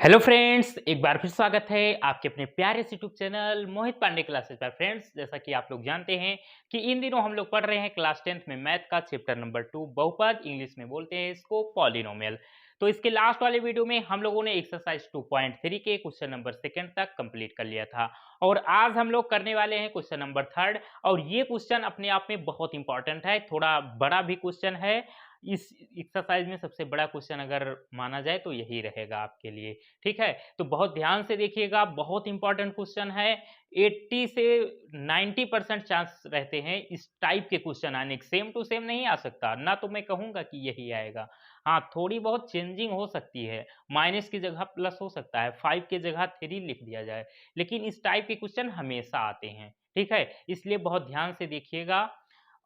Hello friends, एक बार फिर स्वागत है आपके अपने प्यारे से यूट्यूब चैनल मोहित पांडे क्लासेस पर। फ्रेंड्स, जैसा कि आप लोग जानते हैं कि इन दिनों हम लोग पढ़ रहे हैं क्लास 10th में मैथ का चैप्टर नंबर 2 बहुपद। इंग्लिश में बोलते हैं इसको पॉलिनोमियल। तो इसके लास्ट वाले वीडियो में हम लोगों ने एक्सरसाइज 2.3 के क्वेश्चन नंबर 2 तक कंप्लीट कर लिया था और आज हम लोग करने वाले हैं क्वेश्चन नंबर 3। और ये क्वेश्चन अपने आप में बहुत इंपॉर्टेंट है, थोड़ा बड़ा भी क्वेश्चन है। इस एक्सरसाइज में सबसे बड़ा क्वेश्चन अगर माना जाए तो यही रहेगा आपके लिए। ठीक है, तो बहुत ध्यान से देखिएगा, बहुत इंपॉर्टेंट क्वेश्चन है। 80 से 90% चांस रहते हैं इस टाइप के क्वेश्चन आने के। सेम टू सेम नहीं आ सकता ना, तो मैं कहूंगा कि यही आएगा। हाँ, थोड़ी बहुत चेंजिंग हो सकती है, माइनस की जगह प्लस हो सकता है, 5 की जगह 3 लिख दिया जाए, लेकिन इस टाइप के क्वेश्चन हमेशा आते हैं। ठीक है, इसलिए बहुत ध्यान से देखिएगा।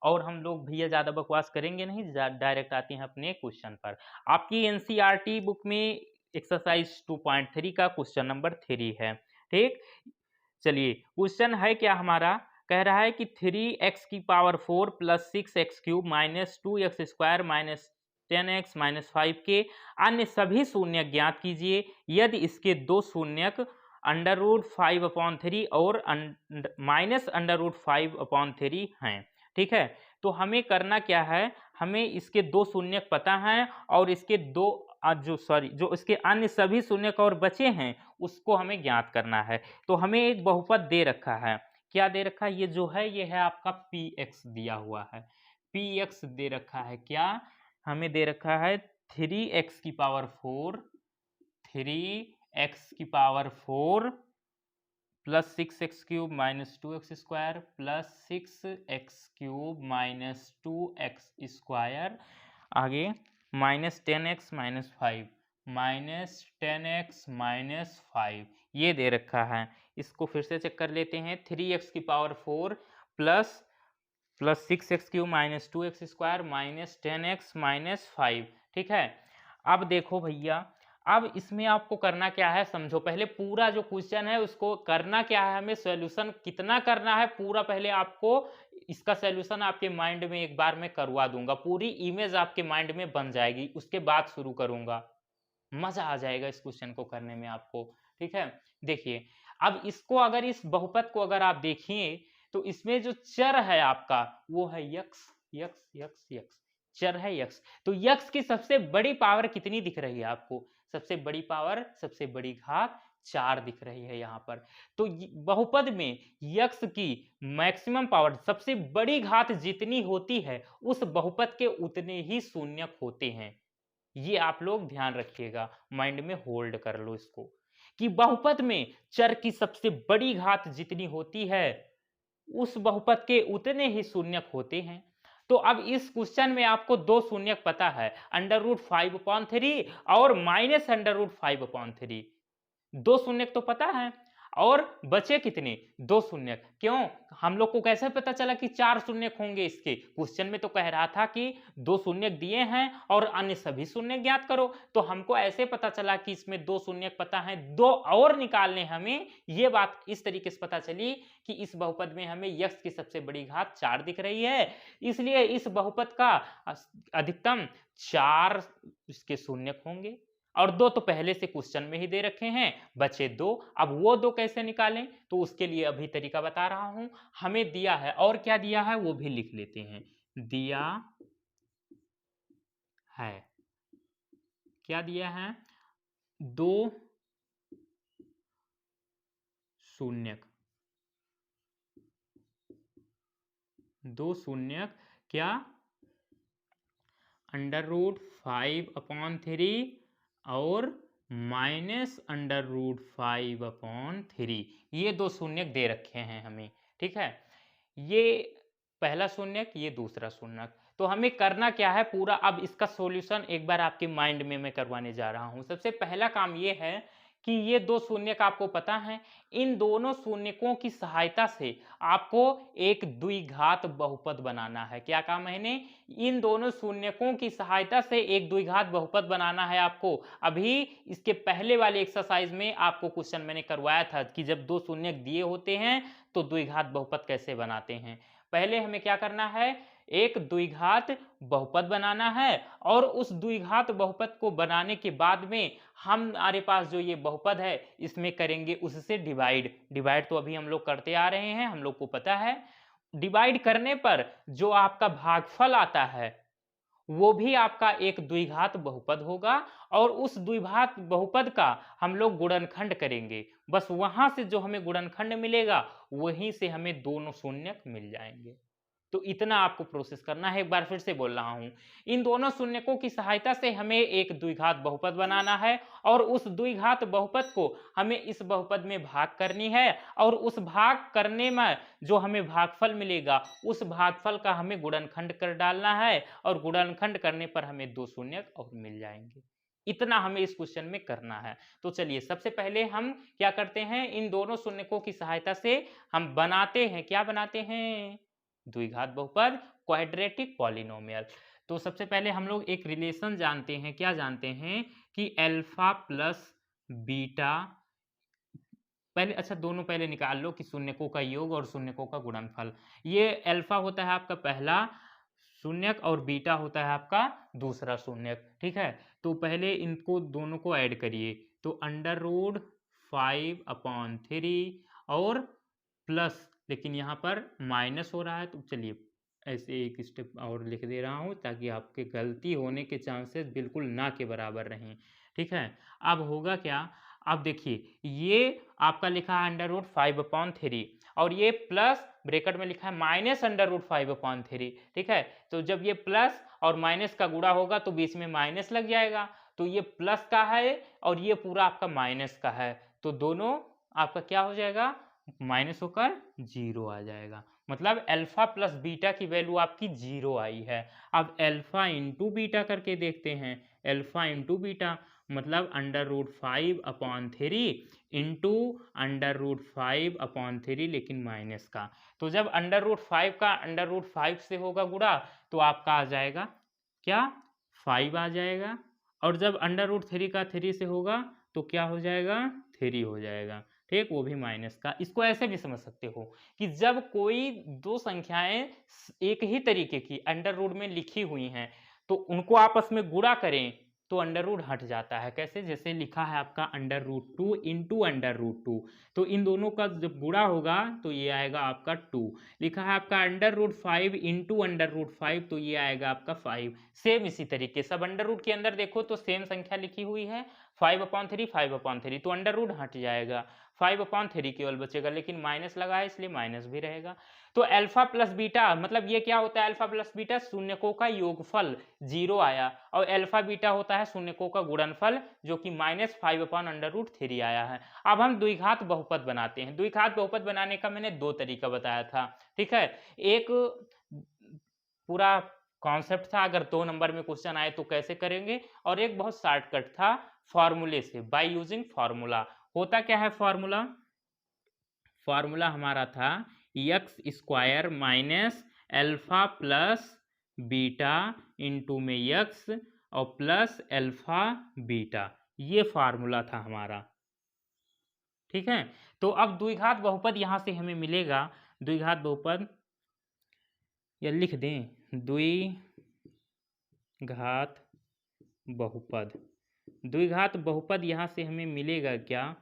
और हम लोग भैया ज़्यादा बकवास करेंगे नहीं, डायरेक्ट आते हैं अपने क्वेश्चन पर। आपकी एनसीईआरटी बुक में एक्सरसाइज 2.3 का क्वेश्चन नंबर 3 है। ठीक, चलिए क्वेश्चन है क्या हमारा। कह रहा है कि 3x⁴ plus 6x³ minus 2x² minus 10x-5 के अन्य सभी शून्यक ज्ञात कीजिए यदि इसके दो शून्यक √5/3 और -√5/3 हैं। ठीक है, तो हमें करना क्या है, हमें इसके दो शून्यक पता हैं और इसके दो जो इसके अन्य सभी शून्यक और बचे हैं उसको हमें ज्ञात करना है। तो हमें एक बहुपद दे रखा है। क्या दे रखा है? ये जो है ये है आपका px दिया हुआ है। px दे रखा है, क्या हमें दे रखा है 3x⁴ 3x⁴ plus 6x³ minus 2x² plus 6x³ minus 2x², आगे minus 10x minus 5 minus 10x minus 5 ये दे रखा है। इसको फिर से चेक कर लेते हैं। 3x⁴ plus 6x³ minus 2x² minus 10x minus 5। ठीक है, अब देखो भैया, अब इसमें आपको करना क्या है समझो। पहले पूरा जो क्वेश्चन है उसको करना क्या है, हमें सॉल्यूशन कितना करना है पूरा। पहले आपको इसका सॉल्यूशन आपके माइंड में एक बार मैं करवा दूंगा, पूरी इमेज आपके माइंड में बन जाएगी, उसके बाद शुरू करूंगा। मजा आ जाएगा इस क्वेश्चन को करने में आपको। ठीक है, देखिए अब इसको, अगर इस बहुपद को अगर आप देखिए तो इसमें जो चर है आपका वो है यक्स यक्स यक्स यक्स, चर है यक्स। तो यक्स की सबसे बड़ी पावर कितनी दिख रही है आपको? सबसे बड़ी पावर, सबसे बड़ी घात 4 दिख रही है यहाँ पर। तो बहुपद में यक्स की मैक्सिमम पावर, सबसे बड़ी घात जितनी होती है उस बहुपद के उतने ही शून्यक होते हैं। ये आप लोग ध्यान रखिएगा, माइंड में होल्ड कर लो इसको, कि बहुपद में चर की सबसे बड़ी घात जितनी होती है उस बहुपद के उतने ही शून्यक होते हैं। तो अब इस क्वेश्चन में आपको दो शून्यक पता है, √5/3 और -√5/3। दो शून्यक तो पता है और बचे कितने? दो शून्यक। क्यों? हम लोग को कैसे पता चला कि 4 शून्यक होंगे? इसके क्वेश्चन में तो कह रहा था कि दो शून्यक दिए हैं और अन्य सभी शून्यक ज्ञात करो। तो हमको ऐसे पता चला कि इसमें दो शून्यक पता है, दो और निकालने हमें। ये बात इस तरीके से पता चली कि इस बहुपद में हमें यक्स की सबसे बड़ी घात 4 दिख रही है, इसलिए इस बहुपद का अधिकतम 4 इसके शून्यक होंगे। और दो तो पहले से क्वेश्चन में ही दे रखे हैं, बचे दो। अब वो दो कैसे निकालें, तो उसके लिए अभी तरीका बता रहा हूं। हमें दिया है, और क्या दिया है वो भी लिख लेते हैं। दिया है, क्या दिया है? दो शून्यक, दो शून्यक, क्या? √5/3 और -√5/3, ये दो शून्यक दे रखे हैं हमें। ठीक है, ये पहला शून्यक, ये दूसरा शून्यक। तो हमें करना क्या है पूरा, अब इसका सॉल्यूशन एक बार आपके माइंड में मैं करवाने जा रहा हूं। सबसे पहला काम ये है कि ये दो शून्यक आपको पता है, इन दोनों शून्यकों की सहायता से आपको एक द्विघात बहुपद बनाना है। क्या काम है इन्हें? इन दोनों शून्यकों की सहायता से एक द्विघात बहुपद बनाना है आपको। अभी इसके पहले वाले एक्सरसाइज में आपको क्वेश्चन मैंने करवाया था कि जब दो शून्यक दिए होते हैं तो द्विघात बहुपद कैसे बनाते हैं। पहले हमें क्या करना है, एक द्विघात बहुपद बनाना है और उस द्विघात बहुपद को बनाने के बाद में हमारे पास जो ये बहुपद है इसमें करेंगे उससे डिवाइड तो अभी हम लोग करते आ रहे हैं, हम लोग को पता है। डिवाइड करने पर जो आपका भागफल आता है वो भी आपका एक द्विघात बहुपद होगा और उस द्विघात बहुपद का हम लोग गुणनखंड करेंगे। बस वहां से जो हमें गुणनखंड मिलेगा वहीं से हमें दोनों शून्यक मिल जाएंगे। तो इतना आपको प्रोसेस करना है। एक बार फिर से बोल रहा हूं, इन दोनों शून्यकों की सहायता से हमें एक द्विघात बहुपद बनाना है और उस द्विघात बहुपद को हमें इस बहुपद में भाग करनी है और उस भाग करने में जो हमें भागफल मिलेगा उस भागफल का हमें गुणनखंड कर डालना है और गुणनखंड करने पर हमें दो शून्यक और मिल जाएंगे। इतना हमें इस क्वेश्चन में करना है। तो चलिए सबसे पहले हम क्या करते हैं, इन दोनों शून्यकों की सहायता से हम बनाते हैं, क्या बनाते हैं, द्विघात बहुपद, क्वाड्रेटिक पॉलिनोमियल। तो सबसे पहले हम लोग एक रिलेशन जानते हैं, क्या जानते हैं कि अल्फा प्लस बीटा, पहले अच्छा दोनों पहले निकाल लो कि शून्यकों का योग और शून्यकों का गुणनफल। ये अल्फा होता है आपका पहला शून्यक और बीटा होता है आपका दूसरा शून्यक, ठीक है। तो पहले इनको दोनों को ऐड करिए, तो अंडर रूट 5/3 और प्लस, लेकिन यहाँ पर माइनस हो रहा है तो चलिए ऐसे एक स्टेप और लिख दे रहा हूँ ताकि आपके गलती होने के चांसेस बिल्कुल ना के बराबर रहें, ठीक है। अब होगा क्या, अब देखिए ये आपका लिखा है अंडर रूट 5/3 और ये प्लस ब्रैकेट में लिखा है माइनस अंडर रूट 5/3, ठीक है। तो जब ये प्लस और माइनस का गुणा होगा तो बीच में माइनस लग जाएगा, तो ये प्लस का है और ये पूरा आपका माइनस का है, तो दोनों आपका क्या हो जाएगा, माइनस होकर जीरो आ जाएगा। मतलब अल्फा प्लस बीटा की वैल्यू आपकी जीरो आई है। अब अल्फा इंटू बीटा करके देखते हैं, अल्फा इंटू बीटा मतलब under root 5/3 into under root 5/3 लेकिन माइनस का। तो जब अंडर रूट 5 का अंडर रूट 5 से होगा गुणा तो आपका आ जाएगा क्या, 5 आ जाएगा, और जब अंडर रूट 3 का 3 से होगा तो क्या हो जाएगा, 3 हो जाएगा, ठीक, वो भी माइनस का। इसको ऐसे भी समझ सकते हो कि जब कोई दो संख्याएं एक ही तरीके की अंडर रूट में लिखी हुई हैं तो उनको आपस में गुणा करें तो अंडर रूट हट जाता है। कैसे, जैसे लिखा है आपका under root 2 into under root 2, तो इन दोनों का जब गुणा होगा तो ये आएगा आपका 2। लिखा है आपका under root 5 into under root 5, तो ये आएगा आपका 5। सेम इसी तरीके सब अंडर रूट के अंदर देखो तो सेम संख्या लिखी हुई है 5/3 5/3, तो अंडर रूट हट जाएगा, 5/3 केवल बचेगा, लेकिन माइनस लगा है इसलिए माइनस भी रहेगा। तो अल्फा प्लस बीटा मतलब ये क्या होता है, अल्फा प्लस बीटा शून्यकों का योगफल जीरो आया और अल्फा बीटा होता है शून्यकों का गुणनफल जो कि -5/√3 आया है। अब हम द्विघात बहुपद बनाते हैं। द्विघात बहुपद बनाने का मैंने दो तरीका बताया था, ठीक है। एक पूरा कॉन्सेप्ट था, अगर 2 नंबर में क्वेश्चन आए तो कैसे करेंगे, और एक बहुत शॉर्टकट था फॉर्मूले से, बाय यूजिंग फॉर्मूला। होता क्या है फॉर्मूला, फॉर्मूला हमारा था x square minus alpha plus beta into में एक्स और प्लस अल्फा बीटा, ये फॉर्मूला था हमारा, ठीक है। तो अब द्विघात बहुपद यहां से हमें मिलेगा, द्विघात बहुपद या लिख दें द्विघात बहुपद, द्विघात बहुपद यहां से हमें मिलेगा क्या,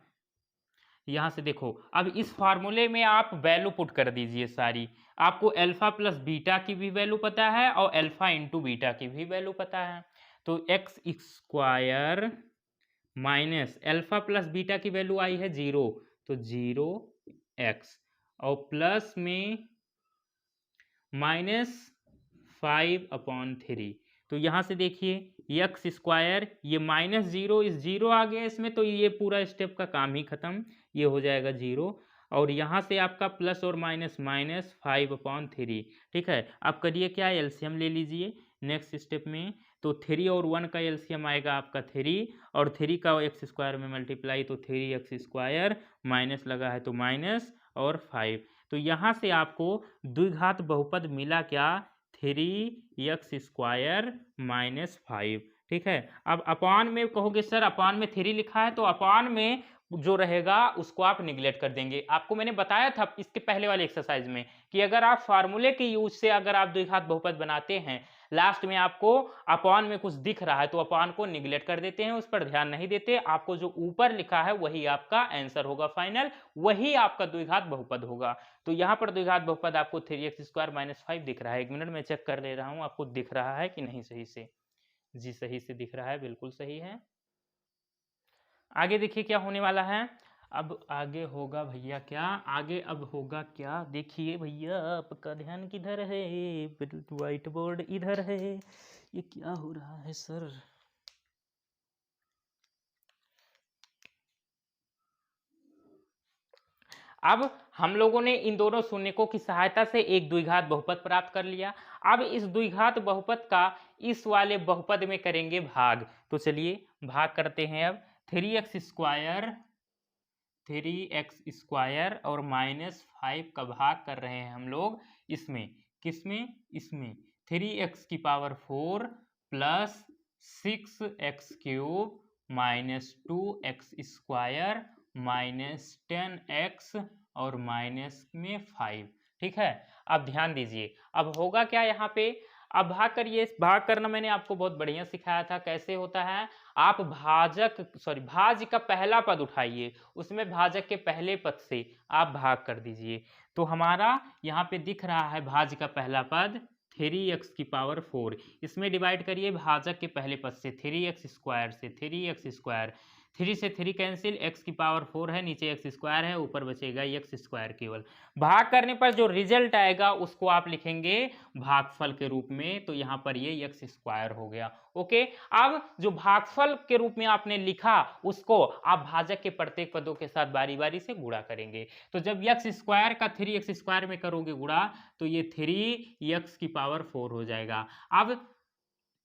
यहां से देखो अब इस फार्मूले में आप वैल्यू पुट कर दीजिए सारी, आपको अल्फा प्लस बीटा की भी वैल्यू पता है और अल्फा इंटू बीटा की भी वैल्यू पता है। तो x square minus alpha plus beta की वैल्यू आई है 0, तो 0x और प्लस में -5/3, तो यहां से देखिए एक्स स्क्वायर, ये -0 इस 0 आ गया इसमें, तो ये पूरा स्टेप का काम ही खत्म, ये हो जाएगा 0, और यहाँ से आपका प्लस और माइनस -5/3, ठीक है। आप करिए क्या, एलसीएम ले लीजिए नेक्स्ट स्टेप में, तो 3 और 1 का एलसीएम आएगा आपका 3 और 3 का एक्स स्क्वायर में मल्टीप्लाई तो 3x स्क्वायर, माइनस लगा है तो माइनस और 5, तो यहाँ से आपको द्विघात बहुपद मिला क्या, 3x स्क्वायर -5, ठीक है। अब अपान में कहोगे सर अपान में 3 लिखा है, तो अपान में जो रहेगा उसको आप निगलेक्ट कर देंगे। आपको मैंने बताया था इसके पहले वाले एक्सरसाइज में कि अगर आप फार्मूले के यूज से अगर आप द्विघात बहुपद बनाते हैं, लास्ट में आपको अपॉन में कुछ दिख रहा है तो अपॉन को निगलेक्ट कर देते हैं, उस पर ध्यान नहीं देते। आपको जो ऊपर लिखा है वही आपका आंसर होगा फाइनल, वही आपका द्विघात बहुपद होगा। तो यहाँ पर द्विघात बहुपद आपको 3x² - 5 दिख रहा है। 1 मिनट में चेक कर ले रहा हूँ आपको दिख रहा है कि नहीं सही से। जी सही से दिख रहा है, बिल्कुल सही है। आगे देखिए क्या होने वाला है। अब आगे होगा भैया क्या, आगे अब होगा क्या, देखिए भैया आपका ध्यान किधर है, व्हाइट बोर्ड इधर है, ये क्या हो रहा है सर। अब हम लोगों ने इन दोनों शून्यकों की सहायता से एक द्विघात बहुपद प्राप्त कर लिया। अब इस द्विघात बहुपद का इस वाले बहुपद में करेंगे भाग। तो चलिए भाग करते हैं। अब 3x² और -5 का भाग कर रहे हैं हम लोग इसमें, किसमें, इसमें 3x⁴ plus 6x³ -2x² -10x और माइनस में 5। ठीक है, अब ध्यान दीजिए अब होगा क्या यहाँ पे। अब भाग करिए, भाग करना मैंने आपको बहुत बढ़िया सिखाया था कैसे होता है। आप भाज्य का पहला पद उठाइए, उसमें भाजक के पहले पद से आप भाग कर दीजिए। तो हमारा यहाँ पे दिख रहा है भाज्य का पहला पद 3x⁴, इसमें डिवाइड करिए भाजक के पहले पद से 3x² से 3x², 3 से 3 कैंसिल, x⁴ है, नीचे x² है, ऊपर बचेगा x² केवल। भाग करने पर जो रिजल्ट आएगा उसको आप लिखेंगे भागफल के रूप में, तो यहाँ पर ये x² हो गया। ओके, अब जो भागफल के रूप में आपने लिखा उसको आप भाजक के प्रत्येक पदों के साथ बारी बारी से गुणा करेंगे। तो जब x² का 3x² में करोगे गुणा तो ये 3x⁴ हो जाएगा। अब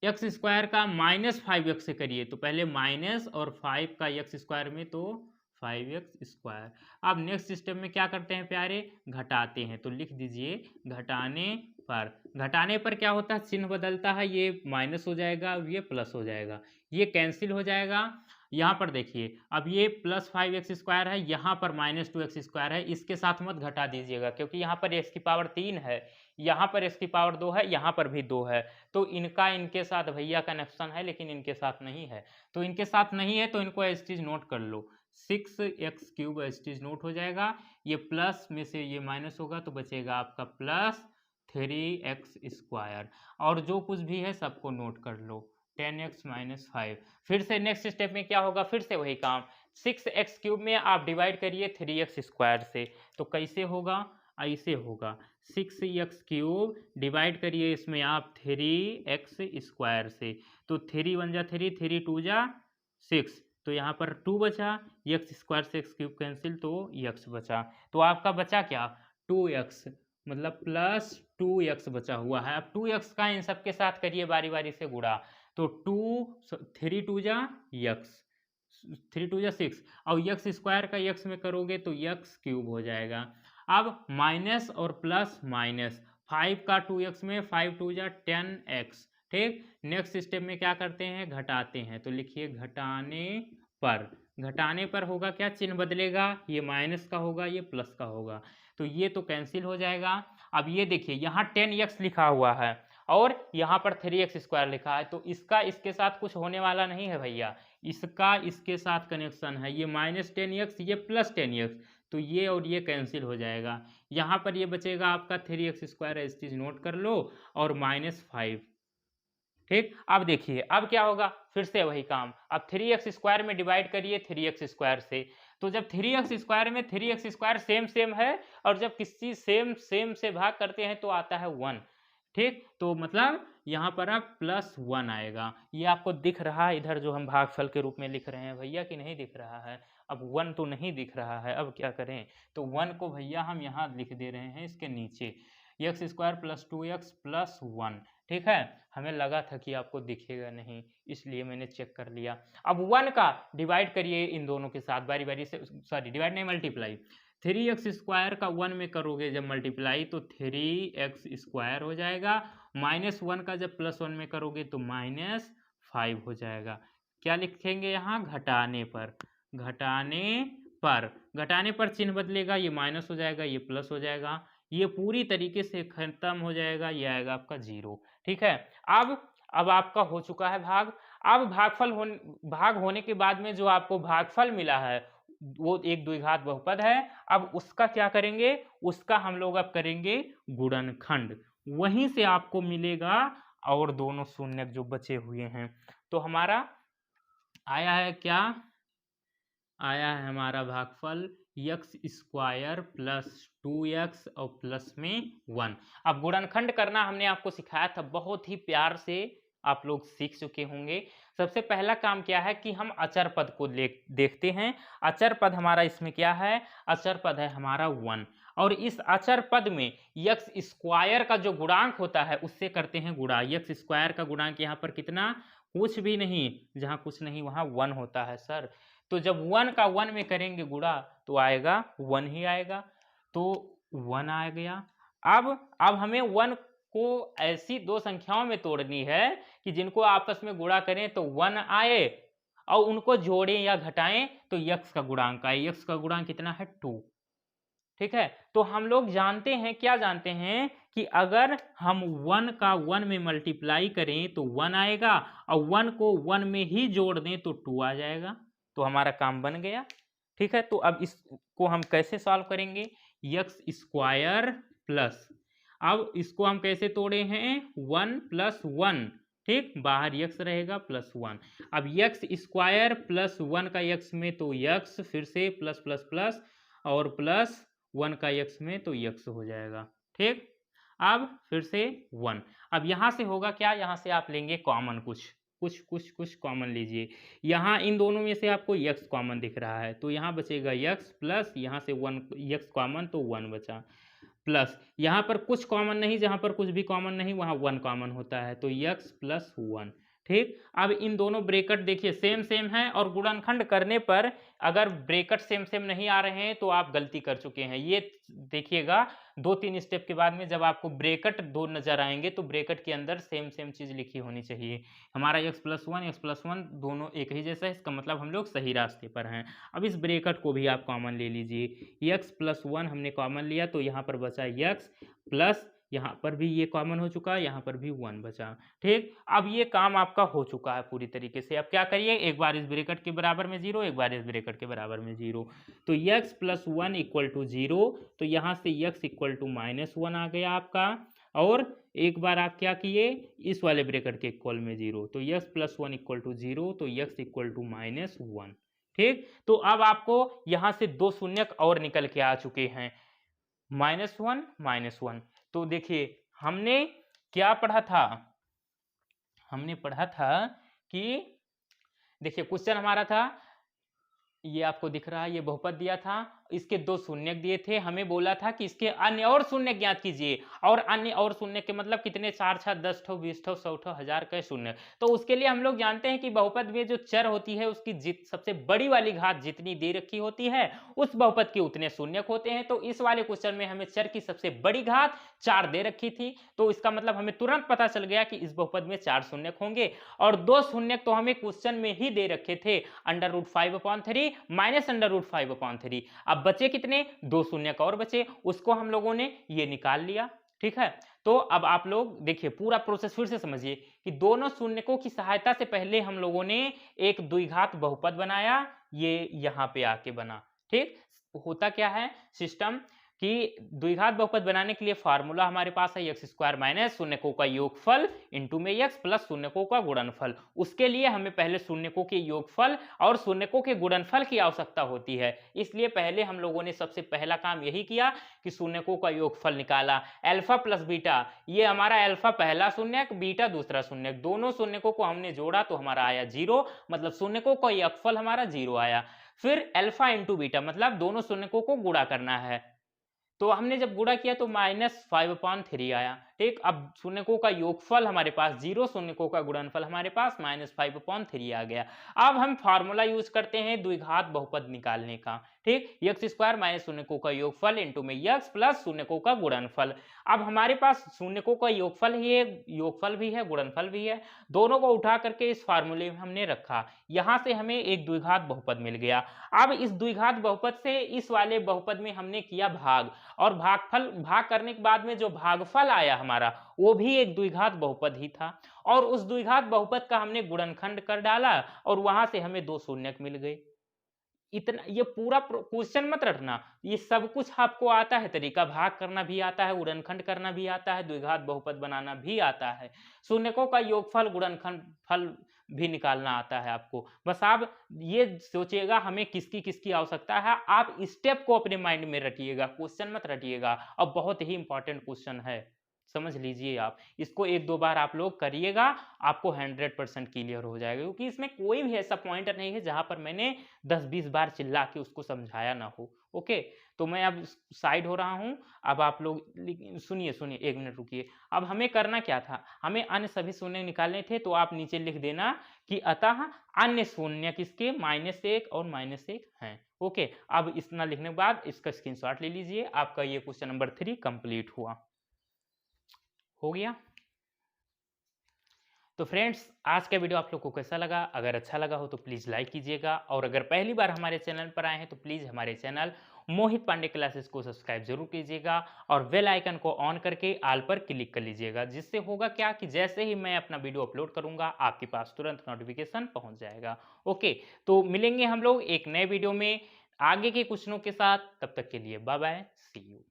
x² का -5x से करिए, तो पहले माइनस और 5 का x² में तो 5x²। अब नेक्स्ट सिस्टम में क्या करते हैं प्यारे, घटाते हैं। तो लिख दीजिए घटाने पर क्या होता है, चिन्ह बदलता है, ये माइनस हो जाएगा और ये प्लस हो जाएगा, ये कैंसिल हो जाएगा। यहाँ पर देखिए अब ये +5x² है, यहाँ पर -2x² है, इसके साथ मत घटा दीजिएगा क्योंकि यहाँ पर x⁻3 है, यहाँ पर x⁻2 है, यहाँ पर भी 2 है, तो इनका इनके साथ भैया कनेक्शन है लेकिन इनके साथ नहीं है। तो इनके साथ नहीं है तो इनको एज इट इज नोट कर लो, 6x³ as it is note हो जाएगा। ये प्लस में से ये माइनस होगा तो बचेगा आपका +3x², और जो कुछ भी है सबको नोट कर लो, 10x - 5। फिर से नेक्स्ट स्टेप में क्या होगा, फिर से वही काम, 6x³ में आप डिवाइड करिए 3x² से, तो कैसे होगा, ऐसे होगा 6x³ डिवाइड करिए इसमें आप 3x² से, तो 3 × 1 = 3, 3 × 2 = 6, तो यहाँ पर 2 बचा, x² से x³ कैंसिल तो x बचा, तो आपका बचा क्या 2x, मतलब +2x बचा हुआ है। अब 2x का इन सब के साथ करिए बारी बारी से गुणा, तो 3 × 2 = x, 3 × 2 = 6, और x² का x में करोगे तो x³ हो जाएगा। अब माइनस और प्लस माइनस, 5 का 2x में 5 × 2 = 10x। ठीक, नेक्स्ट स्टेप में क्या करते हैं, घटाते हैं, तो लिखिए घटाने पर होगा क्या, चिन्ह बदलेगा, ये माइनस का होगा, ये प्लस का होगा, तो ये तो कैंसिल हो जाएगा। अब ये देखिए यहाँ 10x लिखा हुआ है और यहाँ पर 3x² लिखा है, तो इसका इसके साथ कुछ होने वाला नहीं है भैया, इसका इसके साथ कनेक्शन है, ये -10x ये +10x, तो ये और ये कैंसिल हो जाएगा। यहाँ पर ये बचेगा आपका 3x² as it is note कर लो और -5। ठीक, अब देखिए अब क्या होगा, फिर से वही काम, अब 3x² में डिवाइड करिए 3x² से, तो जब 3x² में 3x² सेम है और जब किसी सेम से भाग करते हैं तो आता है 1। ठीक, तो मतलब यहाँ पर अब +1 आएगा, ये आपको दिख रहा है इधर जो हम भागफल के रूप में लिख रहे हैं भैया कि नहीं दिख रहा है। अब 1 तो नहीं दिख रहा है, अब क्या करें, तो 1 को भैया हम यहाँ लिख दे रहे हैं इसके नीचे, x² + 2x + 1। ठीक है, हमें लगा था कि आपको दिखेगा नहीं इसलिए मैंने चेक कर लिया। अब 1 का डिवाइड करिए इन दोनों के साथ बारी बारी से, सॉरी डिवाइड नहीं मल्टीप्लाई, 3x² का 1 में करोगे जब मल्टीप्लाई तो 3x² हो जाएगा, -1 का जब +1 में करोगे तो -5 हो जाएगा। क्या लिखेंगे यहाँ, घटाने पर, घटाने पर चिन्ह बदलेगा, ये माइनस हो जाएगा, ये प्लस हो जाएगा, ये पूरी तरीके से खत्म हो जाएगा, ये आएगा आपका 0। ठीक है। अब आपका हो चुका है भाग। अब भाग होने के बाद में जो आपको भागफल मिला है वो एक द्विघात बहुपद है। अब उसका क्या करेंगे, उसका हम लोग अब करेंगे गुणनखंड, वहीं से आपको मिलेगा और दोनों शून्य जो बचे हुए हैं। तो हमारा आया है क्या, आया है हमारा भागफल x स्क्वायर प्लस 2x और प्लस में 1। अब गुणनखंड करना हमने आपको सिखाया था, बहुत ही प्यार से आप लोग सीख चुके होंगे। सबसे पहला काम क्या है कि हम अचर पद को देखते हैं। अचर पद हमारा इसमें क्या है, अचर पद है हमारा 1, और इस अचर पद में x स्क्वायर का जो गुणांक होता है उससे करते हैं गुणा। x स्क्वायर का गुणांक यहाँ पर कितना, कुछ भी नहीं, जहाँ कुछ नहीं वहाँ 1 होता है सर। तो जब 1 का 1 में करेंगे गुणा तो आएगा 1 ही आएगा, तो 1 आ गया। अब हमें 1 को ऐसी दो संख्याओं में तोड़नी है कि जिनको आपस में गुणा करें तो 1 आए, और उनको जोड़ें या घटाएं तो x का गुणांक आए। x का गुणांक कितना है, 2। ठीक है। तो हम लोग जानते हैं, क्या जानते हैं कि अगर हम 1 का 1 में मल्टीप्लाई करें तो 1 आएगा, और 1 को 1 में ही जोड़ दें तो 2 आ जाएगा। तो हमारा काम बन गया। ठीक है। तो अब इसको हम कैसे सॉल्व करेंगे, x स्क्वायर प्लस, अब इसको हम कैसे तोड़े हैं, 1 प्लस 1, ठीक, बाहर x रहेगा प्लस 1। अब x स्क्वायर प्लस 1 का x में तो x, फिर से प्लस प्लस प्लस, और प्लस 1 का x में तो x हो जाएगा। ठीक। अब फिर से 1। अब यहां से होगा क्या, यहां से आप लेंगे कॉमन, कुछ कॉमन लीजिए। यहाँ इन दोनों में से आपको x कॉमन दिख रहा है, तो यहाँ बचेगा x प्लस यहाँ से 1 x कॉमन, तो 1 बचा, प्लस यहाँ पर कुछ कॉमन नहीं, जहाँ पर कुछ भी कॉमन नहीं वहाँ 1 कॉमन होता है, तो x प्लस 1। ठीक। अब इन दोनों ब्रेकेट देखिए सेम सेम है, और गुणनखंड करने पर अगर ब्रेकेट सेम सेम नहीं आ रहे हैं तो आप गलती कर चुके हैं। ये देखिएगा 2-3 स्टेप के बाद में जब आपको ब्रेकेट 2 नजर आएंगे तो ब्रेकेट के अंदर सेम सेम चीज लिखी होनी चाहिए। हमारा x प्लस 1 दोनों एक ही जैसा है, इसका मतलब हम लोग सही रास्ते पर हैं। अब इस ब्रेकेट को भी आप कॉमन ले लीजिए, x प्लस 1 हमने कॉमन लिया तो यहाँ पर बचा x प्लस, यहाँ पर भी ये कॉमन हो चुका है, यहाँ पर भी 1 बचा। ठीक। अब ये काम आपका हो चुका है पूरी तरीके से। अब क्या करिए, एक बार इस ब्रैकेट के बराबर में 0, एक बार इस ब्रैकेट के बराबर में 0, तो x प्लस 1 इक्वल टू 0, तो यहाँ से x इक्वल टू -1 आ गया आपका। और एक बार आप क्या किए, इस वाले ब्रैकेट के इक्वल में 0, तो x प्लस 1 इक्वल टू 0, तो x इक्वल टू -1। ठीक। तो अब आपको यहाँ से 2 शून्यक और निकल के आ चुके हैं, -1 तो देखिए हमने क्या पढ़ा था, हमने पढ़ा था कि देखिए क्वेश्चन हमारा था, ये आपको दिख रहा है, ये बहुपद दिया था, इसके 2 शून्यक दिए थे, हमें बोला था कि इसके अन्य और शून्य ज्ञात कीजिए, और अन्य और शून्य के मतलब कितने, 4 6 10 ठो 20 ठो 100 ठो 1000 के शून्य। तो उसके लिए हम लोग जानते हैं कि बहुपद में जो चर होती है उसकी सबसे बड़ी वाली घात जितनी दे रखी होती है उस बहुपद के उतने शून्यक होते हैं। तो इस वाले क्वेश्चन में हमें चर की सबसे बड़ी घात 4 दे रखी थी, तो इसका मतलब हमें तुरंत पता चल गया कि इस बहुपद में 4 शून्यक होंगे, और 2 शून्यक तो हमें क्वेश्चन में ही दे रखे थे, √5/3 माइनस √5/3। अब बचे कितने, 2 शून्यक और बचे, उसको हम लोगों ने ये निकाल लिया। ठीक है। तो अब आप लोग देखिए पूरा प्रोसेस फिर से समझिए कि दोनों शून्यकों की सहायता से पहले हम लोगों ने एक द्विघात बहुपद बनाया, ये यहां पे आके बना। ठीक। होता क्या है सिस्टम कि द्विघात बहुपद बनाने के लिए फार्मूला हमारे पास है x स्क्वायर माइनस शून्यकों का योगफल इंटू में x प्लस शून्यकों का गुणनफल। उसके लिए हमें पहले शून्यकों के योगफल और शून्यकों के गुणनफल की आवश्यकता होती है, इसलिए पहले हम लोगों ने सबसे पहला काम यही किया कि शून्यकों का योगफल निकाला। अल्फा प्लस बीटा, ये हमारा अल्फा पहला शून्यक, बीटा दूसरा शून्यक, दोनों शून्यकों को हमने जोड़ा तो हमारा आया 0, मतलब शून्यकों का योगफल हमारा 0 आया। फिर अल्फा इंटू बीटा, मतलब दोनों शून्यकों को गुणा करना है, तो हमने जब गुणा किया तो -5/3 आया। ठीक। अब शून्यकों का योगफल हमारे पास 0, शून्यकों का गुणनफल हमारे पास -5/3 आ गया। अब हम फार्मूला यूज करते हैं द्विघात बहुपद निकालने का, ठीक। एक्स स्क्वायर माइनस शून्यकों का योगफल इंटू में एक्स प्लस शून्यकों का गुणनफल। अब हमारे पास शून्यकों का योगफल ही है, योगफल भी है, गुणनफल भी है, दोनों को उठा करके इस फार्मूले में हमने रखा। यहां से हमें एक द्विघात बहुपद मिल गया। अब इस द्विघात बहुपद से इस वाले बहुपद में हमने किया भाग, और भाग करने के बाद में जो भागफल आया हमारा वो भी एक द्विघात बहुपद ही था, और उस द्विघात बहुपद का हमने गुणनखंड कर डाला और वहां से हमें 2 शून्यक मिल गए। इतना ये पूरा क्वेश्चन मत रटना, ये सब कुछ आपको आता है, तरीका भाग करना भी आता है, गुणनखंड करना भी आता है, द्विघात बहुपद बनाना भी आता है, शून्यकों का योगफल गुणनखंड फल भी निकालना आता है आपको। बस आप ये सोचिएगा हमें किसकी किसकी आवश्यकता है, आप स्टेप को अपने माइंड में रटिएगा, क्वेश्चन मत रटिएगा, और बहुत ही इंपॉर्टेंट क्वेश्चन है, समझ लीजिए आप इसको। 1-2 बार आप लोग करिएगा, आपको 100% क्लियर हो जाएगा, क्योंकि इसमें कोई भी ऐसा पॉइंट नहीं है जहां पर मैंने 10-20 बार चिल्ला के उसको समझाया ना हो। ओके, तो मैं अब साइड हो रहा हूं। अब आप लोग सुनिए सुनिए, 1 मिनट रुकिए। अब हमें करना क्या था, हमें अन्य सभी शून्य निकालने थे, तो आप नीचे लिख देना कि अतः अन्य शून्य किसके -1 और -1 हैं। ओके, अब इतना लिखने के बाद इसका स्क्रीनशॉट ले लीजिए, आपका ये क्वेश्चन नंबर 3 कंप्लीट हुआ, हो गया। तो फ्रेंड्स, आज का वीडियो आप लोग को कैसा लगा? अगर अच्छा लगा हो तो प्लीज़ लाइक कीजिएगा, और अगर पहली बार हमारे चैनल पर आए हैं तो प्लीज़ हमारे चैनल मोहित पांडे क्लासेस को सब्सक्राइब जरूर कीजिएगा, और बेल आइकन को ऑन करके ऑल पर क्लिक कर लीजिएगा, जिससे होगा क्या कि जैसे ही मैं अपना वीडियो अपलोड करूंगा आपके पास तुरंत नोटिफिकेशन पहुंच जाएगा। ओके, तो मिलेंगे हम लोग एक नए वीडियो में आगे के क्वेश्चनों के साथ, तब तक के लिए बाय बाय, सी यू।